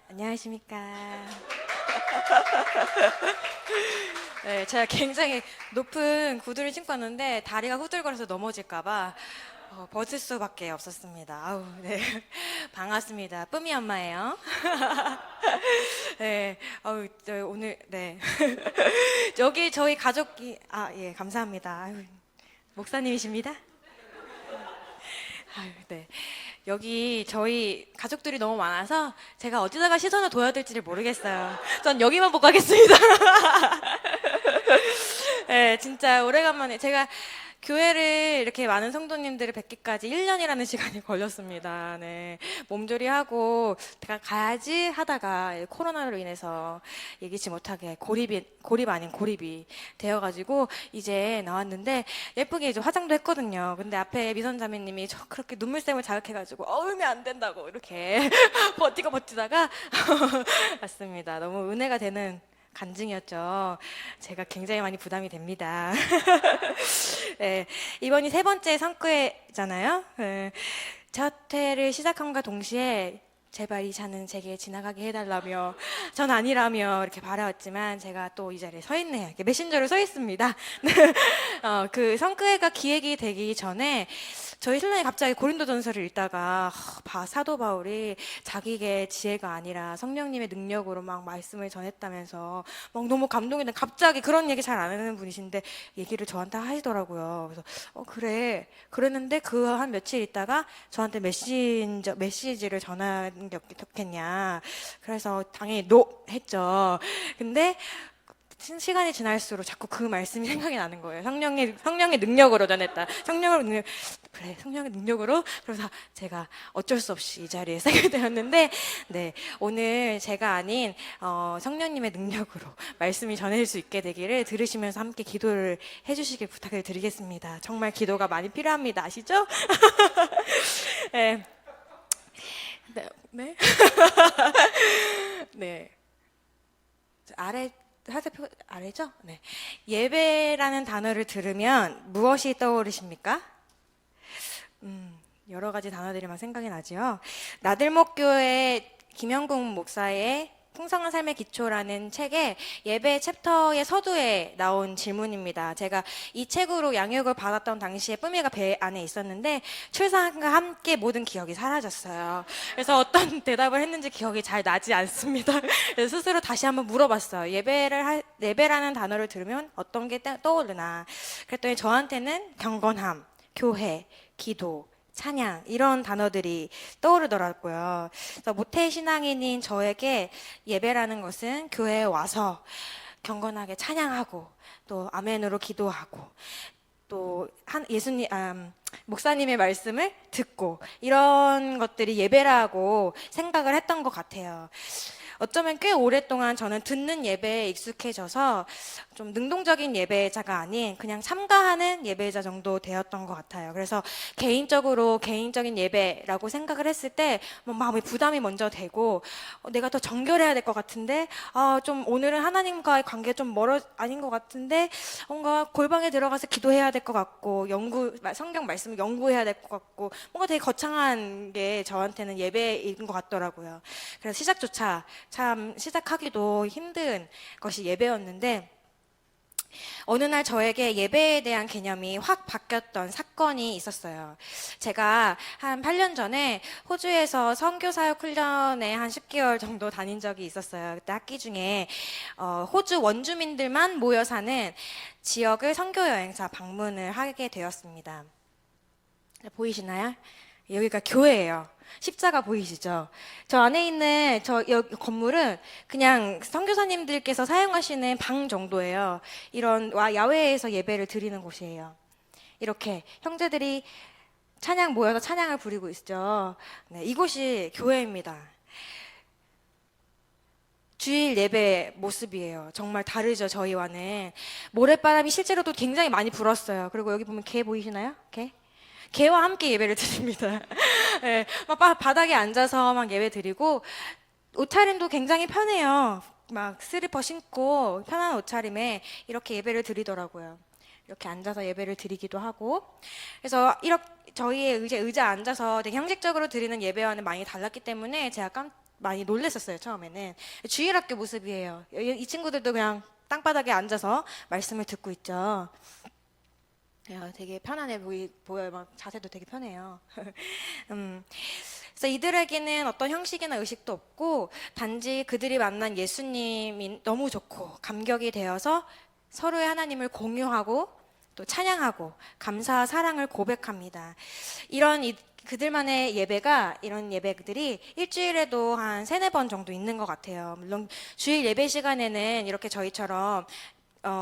안녕하십니까. 네, 제가 굉장히 높은 구두를 신고 왔는데 다리가 후들거려서 넘어질까봐 벗을 수밖에 없었습니다. 아우, 네. 반갑습니다. 뿜이 엄마예요. 네, 오늘, 네. 여기 저희 가족이, 예, 감사합니다. 아유, 목사님이십니다. 아유, 네. 여기 저희 가족들이 너무 많아서 제가 어디다가 시선을 둬야 될지를 모르겠어요. 전 여기만 보고 가겠습니다. 네, 진짜 오래간만에 제가 교회를 이렇게 많은 성도님들을 뵙기까지 1년이라는 시간이 걸렸습니다. 네. 몸조리하고 제가 가야지 하다가 코로나로 인해서 예기치 못하게 고립 아닌 고립이 되어가지고 이제 나왔는데 예쁘게 이제 화장도 했거든요. 근데 앞에 미선자매님이 저 그렇게 눈물샘을 자극해가지고 울면 안 된다고 이렇게 버티다가 왔습니다. 너무 은혜가 되는 간증이었죠. 제가 굉장히 많이 부담이 됩니다. 네, 이번이 세 번째 성교회잖아요. 네, 첫 회를 시작함과 동시에 제발 이 잔은 제게 지나가게 해달라며 전 아니라며 이렇게 바라왔지만 제가 또 이 자리에 서 있네요. 이렇게 메신저로 서 있습니다. 그 성교회가 기획이 되기 전에 저희 신랑이 갑자기 고린도전서를 읽다가 사도 바울이 자기의 지혜가 아니라 성령님의 능력으로 막 말씀을 전했다면서 막 너무 감동이 돼. 갑자기 그런 얘기 잘 안 하는 분이신데 얘기를 저한테 하시더라고요. 그래서 그래 그랬는데 그 한 며칠 있다가 저한테 메시지를 전한 게 어떻겠냐. 그래서 당연히 노 했죠. 근데 시간이 지날수록 자꾸 그 말씀이 생각이 나는 거예요. 성령의 능력으로 전했다. 성령의 능력으로. 그래서 제가 어쩔 수 없이 이 자리에 서게 되었는데, 네, 오늘 제가 아닌 성령님의 능력으로 말씀이 전해질 수 있게 되기를 들으시면서 함께 기도를 해주시길 부탁을 드리겠습니다. 정말 기도가 많이 필요합니다. 아시죠? 네. 네. 네. 아래죠? 네. 예배라는 단어를 들으면 무엇이 떠오르십니까? 여러 가지 단어들이 막 생각이 나지요. 나들목교회 김영국 목사의 풍성한 삶의 기초라는 책에 예배 챕터의 서두에 나온 질문입니다. 제가 이 책으로 양육을 받았던 당시에 뿜이가 배 안에 있었는데 출산과 함께 모든 기억이 사라졌어요. 그래서 어떤 대답을 했는지 기억이 잘 나지 않습니다. 그래서 스스로 다시 한번 물어봤어요. 예배라는 단어를 들으면 어떤 게 떠오르나. 그랬더니 저한테는 경건함, 교회, 기도, 찬양 이런 단어들이 떠오르더라고요. 그래서 모태신앙인인 저에게 예배라는 것은 교회에 와서 경건하게 찬양하고 또 아멘으로 기도하고 또 목사님의 말씀을 듣고 이런 것들이 예배라고 생각을 했던 것 같아요. 어쩌면 꽤 오랫동안 저는 듣는 예배에 익숙해져서 좀 능동적인 예배자가 아닌 그냥 참가하는 예배자 정도 되었던 것 같아요. 그래서 개인적인 예배라고 생각을 했을 때 마음에 부담이 먼저 되고 내가 더 정결해야 될 것 같은데 좀 오늘은 하나님과의 관계가 좀 아닌 것 같은데 뭔가 골방에 들어가서 기도해야 될 것 같고 성경 말씀을 연구해야 될 것 같고 뭔가 되게 거창한 게 저한테는 예배인 것 같더라고요. 그래서 시작조차 참 시작하기도 힘든 것이 예배였는데 어느 날 저에게 예배에 대한 개념이 확 바뀌었던 사건이 있었어요. 제가 한 8년 전에 호주에서 선교사역 훈련에 한 10개월 정도 다닌 적이 있었어요. 그때 학기 중에 호주 원주민들만 모여 사는 지역을 선교 여행사 방문을 하게 되었습니다. 보이시나요? 여기가 교회예요. 십자가 보이시죠? 저 안에 있는 건물은 그냥 선교사님들께서 사용하시는 방 정도예요. 이런 야외에서 예배를 드리는 곳이에요. 이렇게 형제들이 모여서 찬양을 부리고 있죠. 네, 이곳이 교회입니다. 주일 예배 모습이에요. 정말 다르죠, 저희와는. 모래바람이 실제로도 굉장히 많이 불었어요. 그리고 여기 보면 개 보이시나요? 개와 함께 예배를 드립니다. 네, 막 바닥에 앉아서 막 예배 드리고 옷차림도 굉장히 편해요. 막 슬리퍼 신고 편한 옷차림에 이렇게 예배를 드리더라고요. 이렇게 앉아서 예배를 드리기도 하고 그래서 이렇게 저희의 의자 앉아서 되게 형식적으로 드리는 예배와는 많이 달랐기 때문에 제가 많이 놀랬었어요, 처음에는. 주일학교 모습이에요. 이 친구들도 그냥 땅바닥에 앉아서 말씀을 듣고 있죠. 야, 되게 편안해 보여요. 막 자세도 되게 편해요. 그래서 이들에게는 어떤 형식이나 의식도 없고 단지 그들이 만난 예수님이 너무 좋고 감격이 되어서 서로의 하나님을 공유하고 또 찬양하고 감사와 사랑을 고백합니다. 그들만의 예배가, 이런 예배들이 일주일에도 한 3-4번 정도 있는 것 같아요. 물론 주일 예배 시간에는 이렇게 저희처럼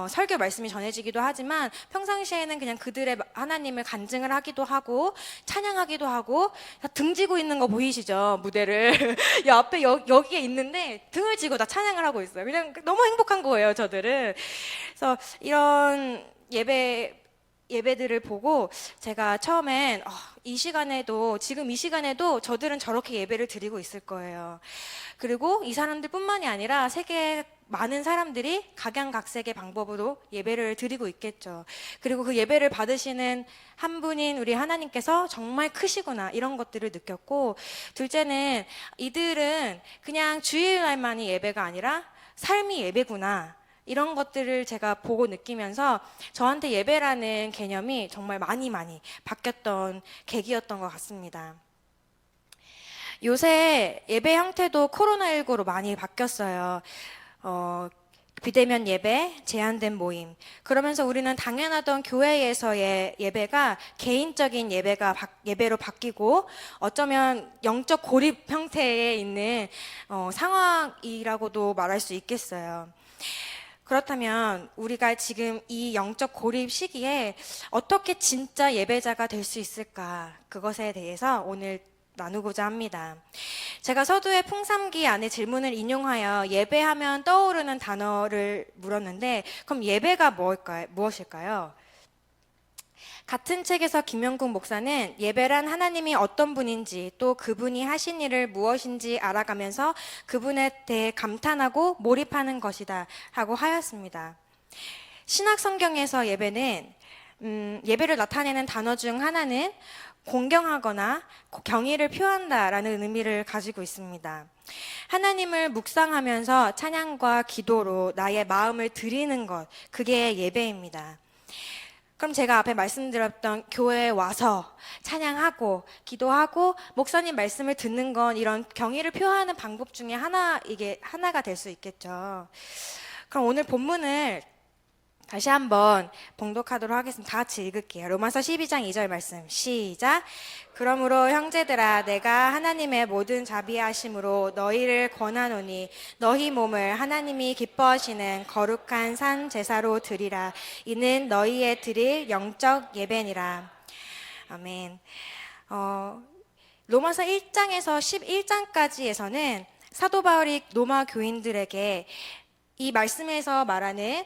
설교 말씀이 전해지기도 하지만 평상시에는 그냥 그들의 하나님을 간증을 하기도 하고 찬양하기도 하고. 등지고 있는 거 보이시죠? 무대를 이 앞에 여기에 있는데 등을 지고 다 찬양을 하고 있어요. 그냥 너무 행복한 거예요, 저들은. 그래서 이런 예배들을 보고 제가 처음엔 지금 이 시간에도 저들은 저렇게 예배를 드리고 있을 거예요. 그리고 이 사람들뿐만이 아니라 세계 많은 사람들이 각양각색의 방법으로 예배를 드리고 있겠죠. 그리고 그 예배를 받으시는 한 분인 우리 하나님께서 정말 크시구나, 이런 것들을 느꼈고, 둘째는 이들은 그냥 주일날만이 예배가 아니라 삶이 예배구나, 이런 것들을 제가 보고 느끼면서 저한테 예배라는 개념이 정말 많이 바뀌었던 계기였던 것 같습니다. 요새 예배 형태도 코로나19로 많이 바뀌었어요. 비대면 예배, 제한된 모임. 그러면서 우리는 당연하던 교회에서의 예배가 개인적인 예배로 바뀌고 어쩌면 영적 고립 형태에 있는 상황이라고도 말할 수 있겠어요. 그렇다면 우리가 지금 이 영적 고립 시기에 어떻게 진짜 예배자가 될 수 있을까? 그것에 대해서 오늘 나누고자 합니다. 제가 서두에 풍삼기 안에 질문을 인용하여 예배하면 떠오르는 단어를 물었는데, 그럼 예배가 무엇일까요? 같은 책에서 김영국 목사는 예배란 하나님이 어떤 분인지 또 그분이 하신 일을 무엇인지 알아가면서 그분에 대해 감탄하고 몰입하는 것이다 하고 하였습니다. 신약 성경에서 예배를 나타내는 단어 중 하나는 공경하거나 경의를 표한다라는 의미를 가지고 있습니다. 하나님을 묵상하면서 찬양과 기도로 나의 마음을 드리는 것, 그게 예배입니다. 그럼 제가 앞에 말씀드렸던 교회에 와서 찬양하고 기도하고 목사님 말씀을 듣는 건 이런 경의를 표하는 방법 중에 하나가 될 수 있겠죠. 그럼 오늘 본문을 다시 한번 봉독하도록 하겠습니다. 다 같이 읽을게요. 로마서 12장 2절 말씀 시작. 그러므로 형제들아, 내가 하나님의 모든 자비하심으로 너희를 권하노니 너희 몸을 하나님이 기뻐하시는 거룩한 산 제사로 드리라. 이는 너희의 드릴 영적 예배니라. 아멘. 로마서 1장에서 11장까지에서는 사도 바울이 로마 교인들에게 이 말씀에서 말하는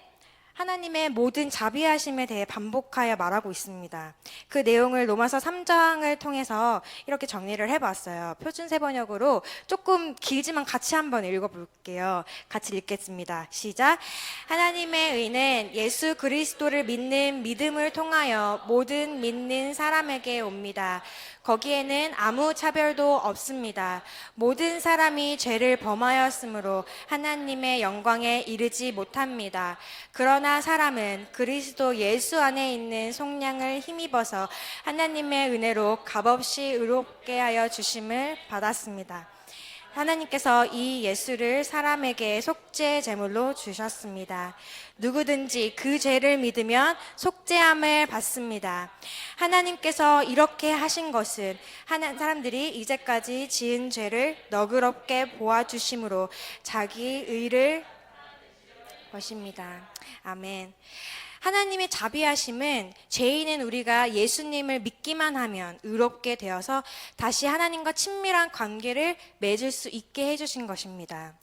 하나님의 모든 자비하심에 대해 반복하여 말하고 있습니다. 그 내용을 로마서 3장을 통해서 이렇게 정리를 해봤어요. 표준 세번역으로 조금 길지만 같이 한번 읽어볼게요. 같이 읽겠습니다. 시작. 하나님의 의는 예수 그리스도를 믿는 믿음을 통하여 모든 믿는 사람에게 옵니다. 거기에는 아무 차별도 없습니다. 모든 사람이 죄를 범하였으므로 하나님의 영광에 이르지 못합니다. 그러나 사람은 그리스도 예수 안에 있는 속량을 힘입어서 하나님의 은혜로 값없이 의롭게 하여 주심을 받았습니다. 하나님께서 이 예수를 사람에게 속죄 제물로 주셨습니다. 누구든지 그 죄를 믿으면 속죄함을 받습니다. 하나님께서 이렇게 하신 것은 사람들이 이제까지 지은 죄를 너그럽게 보아주심으로 자기 의를 것입니다. 아멘. 하나님의 자비하심은 죄인인 우리가 예수님을 믿기만 하면 의롭게 되어서 다시 하나님과 친밀한 관계를 맺을 수 있게 해주신 것입니다.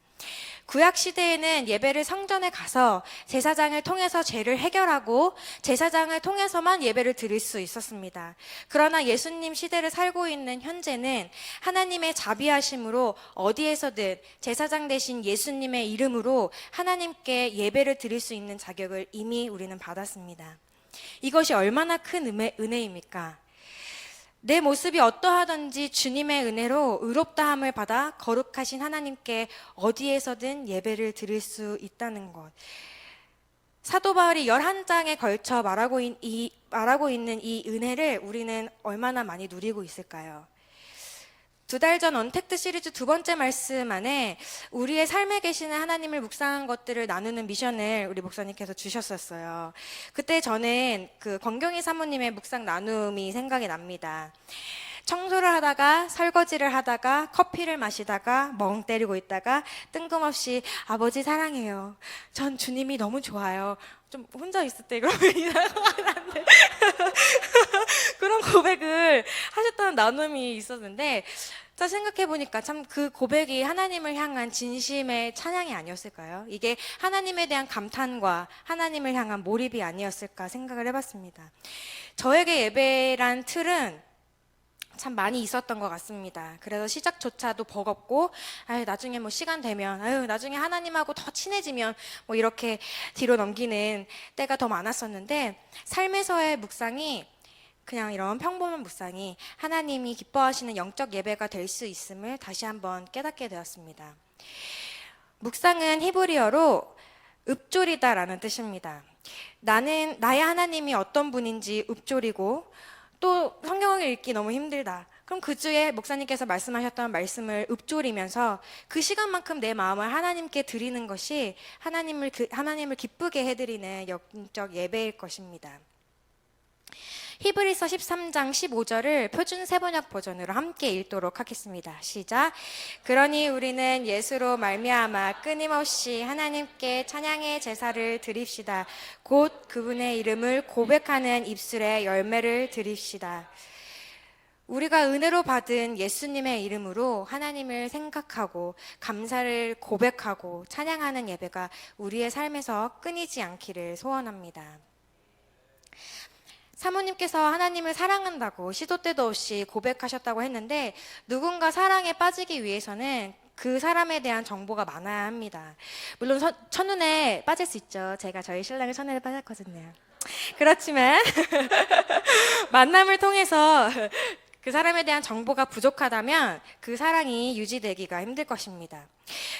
구약 시대에는 예배를 성전에 가서 제사장을 통해서 죄를 해결하고 제사장을 통해서만 예배를 드릴 수 있었습니다. 그러나 예수님 시대를 살고 있는 현재는 하나님의 자비하심으로 어디에서든 제사장 대신 예수님의 이름으로 하나님께 예배를 드릴 수 있는 자격을 이미 우리는 받았습니다. 이것이 얼마나 큰 은혜입니까? 내 모습이 어떠하든지 주님의 은혜로 의롭다함을 받아 거룩하신 하나님께 어디에서든 예배를 드릴 수 있다는 것. 사도 바울이 11장에 걸쳐 말하고 있는 이 은혜를 우리는 얼마나 많이 누리고 있을까요? 2달 전 언택트 시리즈 2번째 말씀 안에 우리의 삶에 계시는 하나님을 묵상한 것들을 나누는 미션을 우리 목사님께서 주셨었어요. 그때 저는 그 권경희 사모님의 묵상 나눔이 생각이 납니다. 청소를 하다가 설거지를 하다가 커피를 마시다가 멍 때리고 있다가 뜬금없이 아버지 사랑해요. 전 주님이 너무 좋아요. 좀 혼자 있을 때 그러면 이상한데 그런 고백을 하셨다는 나눔이 있었는데 자 생각해보니까 참 그 고백이 하나님을 향한 진심의 찬양이 아니었을까요? 이게 하나님에 대한 감탄과 하나님을 향한 몰입이 아니었을까 생각을 해봤습니다. 저에게 예배란 틀은 참 많이 있었던 것 같습니다. 그래서 시작조차도 버겁고, 나중에 뭐 시간 되면, 나중에 하나님하고 더 친해지면, 뭐 이렇게 뒤로 넘기는 때가 더 많았었는데, 삶에서의 묵상이 그냥 이런 평범한 묵상이 하나님이 기뻐하시는 영적 예배가 될 수 있음을 다시 한번 깨닫게 되었습니다. 묵상은 히브리어로 읊조리다라는 뜻입니다. 나는 나의 하나님이 어떤 분인지 읊조리고 또 성경을 읽기 너무 힘들다. 그럼 그 주에 목사님께서 말씀하셨던 말씀을 읊조리면서 그 시간만큼 내 마음을 하나님께 드리는 것이 하나님을 기쁘게 해드리는 영적 예배일 것입니다. 히브리서 13장 15절을 표준 세번역 버전으로 함께 읽도록 하겠습니다. 시작. 그러니 우리는 예수로 말미암아 끊임없이 하나님께 찬양의 제사를 드립시다. 곧 그분의 이름을 고백하는 입술의 열매를 드립시다. 우리가 은혜로 받은 예수님의 이름으로 하나님을 생각하고 감사를 고백하고 찬양하는 예배가 우리의 삶에서 끊이지 않기를 소원합니다. 사모님께서 하나님을 사랑한다고 시도 때도 없이 고백하셨다고 했는데 누군가 사랑에 빠지기 위해서는 그 사람에 대한 정보가 많아야 합니다. 물론 첫눈에 빠질 수 있죠. 제가 저희 신랑을 첫눈에 빠졌거든요. 그렇지만 만남을 통해서 그 사람에 대한 정보가 부족하다면 그 사랑이 유지되기가 힘들 것입니다.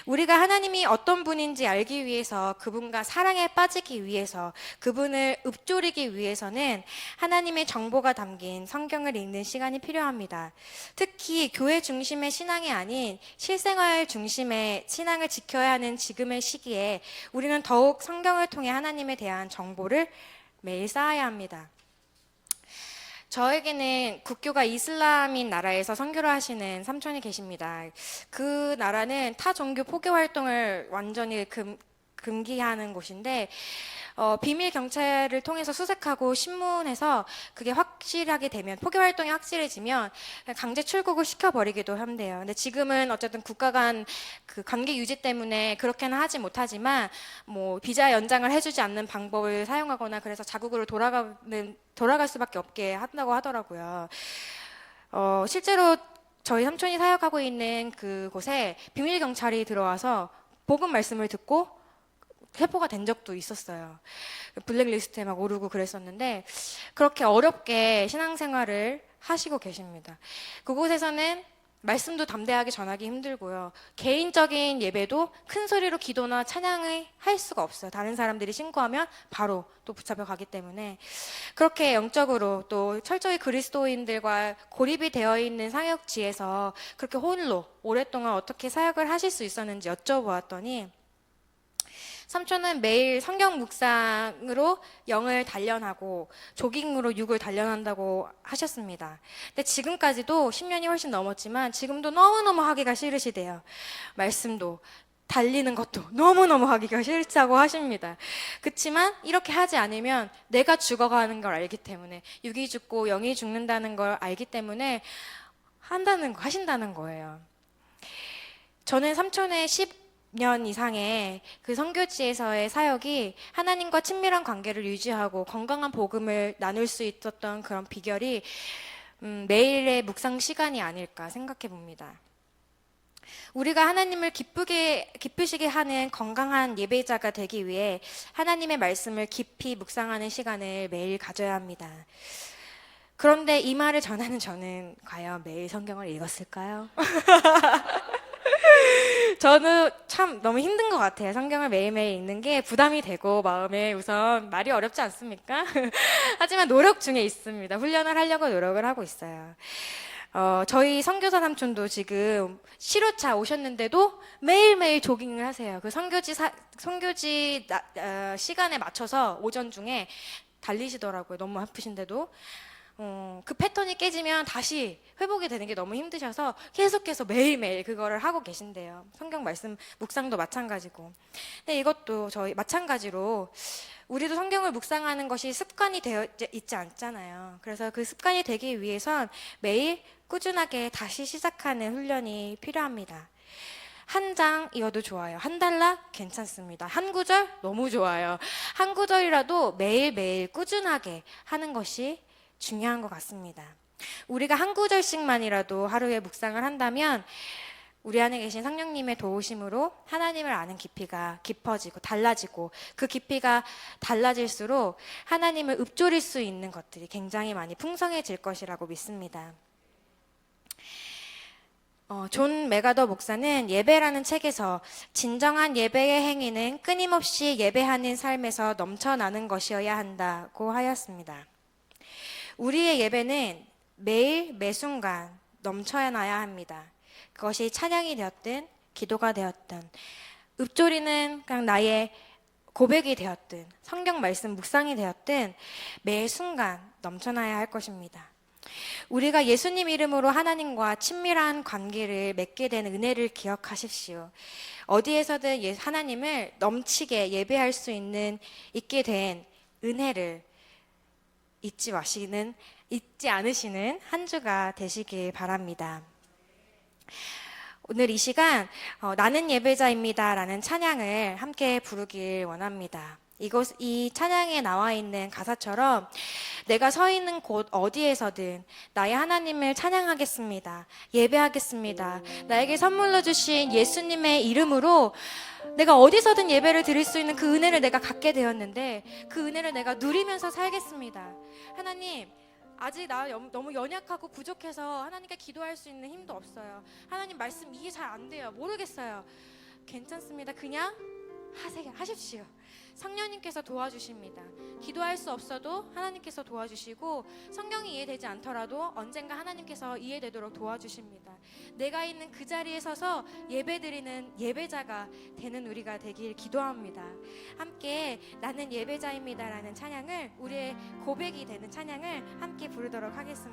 우리가 하나님이 어떤 분인지 알기 위해서 그분과 사랑에 빠지기 위해서 그분을 읊조리기 위해서는 하나님의 정보가 담긴 성경을 읽는 시간이 필요합니다. 특히 교회 중심의 신앙이 아닌 실생활 중심의 신앙을 지켜야 하는 지금의 시기에 우리는 더욱 성경을 통해 하나님에 대한 정보를 매일 쌓아야 합니다. 저에게는 국교가 이슬람인 나라에서 선교를 하시는 삼촌이 계십니다. 그 나라는 타 종교 포교 활동을 완전히 금기하는 곳인데 비밀 경찰을 통해서 수색하고 신문해서 그게 확실하게 되면 포교 활동이 확실해지면 강제 출국을 시켜버리기도 한대요. 근데 지금은 어쨌든 국가 간 그 관계 유지 때문에 그렇게는 하지 못하지만 뭐 비자 연장을 해주지 않는 방법을 사용하거나 그래서 자국으로 돌아갈 수밖에 없게 한다고 하더라고요. 실제로 저희 삼촌이 사역하고 있는 그곳에 비밀 경찰이 들어와서 복음 말씀을 듣고 체포가 된 적도 있었어요. 블랙리스트에 막 오르고 그랬었는데 그렇게 어렵게 신앙생활을 하시고 계십니다. 그곳에서는 말씀도 담대하게 전하기 힘들고요. 개인적인 예배도 큰 소리로 기도나 찬양을 할 수가 없어요. 다른 사람들이 신고하면 바로 또 붙잡혀 가기 때문에 그렇게 영적으로 또 철저히 그리스도인들과 고립이 되어 있는 사역지에서 그렇게 홀로 오랫동안 어떻게 사역을 하실 수 있었는지 여쭤보았더니 삼촌은 매일 성경 묵상으로 영을 단련하고 조깅으로 육을 단련한다고 하셨습니다. 근데 지금까지도 10년이 훨씬 넘었지만 지금도 너무너무 하기가 싫으시대요. 말씀도 달리는 것도 너무너무 하기가 싫다고 하십니다. 그렇지만 이렇게 하지 않으면 내가 죽어가는 걸 알기 때문에 육이 죽고 영이 죽는다는 걸 알기 때문에 하신다는 거예요. 저는 삼촌의 10년 이상의 그 선교지에서의 사역이 하나님과 친밀한 관계를 유지하고 건강한 복음을 나눌 수 있었던 그런 비결이 매일의 묵상 시간이 아닐까 생각해 봅니다. 우리가 하나님을 기쁘시게 하는 건강한 예배자가 되기 위해 하나님의 말씀을 깊이 묵상하는 시간을 매일 가져야 합니다. 그런데 이 말을 전하는 저는 과연 매일 성경을 읽었을까요? 저는 참 너무 힘든 것 같아요. 성경을 매일매일 읽는 게 부담이 되고 마음에 우선 말이 어렵지 않습니까? 하지만 노력 중에 있습니다. 훈련을 하려고 노력을 하고 있어요. 저희 선교사 삼촌도 지금 실효차 오셨는데도 매일매일 조깅을 하세요. 그 선교지 시간에 맞춰서 오전 중에 달리시더라고요. 너무 아프신데도. 그 패턴이 깨지면 다시 회복이 되는 게 너무 힘드셔서 계속해서 매일매일 그거를 하고 계신대요. 성경 말씀 묵상도 마찬가지고. 근데 이것도 저희 마찬가지로 우리도 성경을 묵상하는 것이 습관이 되어 있지 않잖아요. 그래서 그 습관이 되기 위해선 매일 꾸준하게 다시 시작하는 훈련이 필요합니다. 한 장이어도 좋아요. 한 달락 괜찮습니다. 한 구절 너무 좋아요. 한 구절이라도 매일매일 꾸준하게 하는 것이 중요한 것 같습니다. 우리가 한 구절씩만이라도 하루에 묵상을 한다면 우리 안에 계신 성령님의 도우심으로 하나님을 아는 깊이가 깊어지고 달라지고, 그 깊이가 달라질수록 하나님을 읊조릴 수 있는 것들이 굉장히 많이 풍성해질 것이라고 믿습니다. 존 메가더 목사는 예배라는 책에서 진정한 예배의 행위는 끊임없이 예배하는 삶에서 넘쳐나는 것이어야 한다고 하였습니다. 우리의 예배는 매일 매순간 넘쳐나야 합니다. 그것이 찬양이 되었든 기도가 되었든 읊조리는 그냥 나의 고백이 되었든 성경 말씀 묵상이 되었든 매 순간 넘쳐나야 할 것입니다. 우리가 예수님 이름으로 하나님과 친밀한 관계를 맺게 된 은혜를 기억하십시오. 어디에서든 하나님을 넘치게 예배할 수 있게 된 은혜를 잊지 않으시는 한 주가 되시길 바랍니다. 오늘 이 시간 나는 예배자입니다 라는 찬양을 함께 부르길 원합니다. 이 찬양에 나와 있는 가사처럼 내가 서 있는 곳 어디에서든 나의 하나님을 찬양하겠습니다. 예배하겠습니다. 나에게 선물로 주신 예수님의 이름으로 내가 어디서든 예배를 드릴 수 있는 그 은혜를 내가 갖게 되었는데 그 은혜를 내가 누리면서 살겠습니다. 하나님, 아직 나 너무 연약하고 부족해서 하나님께 기도할 수 있는 힘도 없어요. 하나님 말씀 이해 잘 안 돼요. 모르겠어요. 괜찮습니다. 그냥 하십시오. 성령님께서 도와주십니다. 기도할 수 없어도 하나님께서 도와주시고, 성경이 이해되지 않더라도 언젠가 하나님께서 이해되도록 도와주십니다. 내가 있는 그 자리에 서서 예배드리는 예배자가 되는 우리가 되길 기도합니다. 함께 나는 예배자입니다 라는 찬양을, 우리의 고백이 되는 찬양을 함께 부르도록 하겠습니다.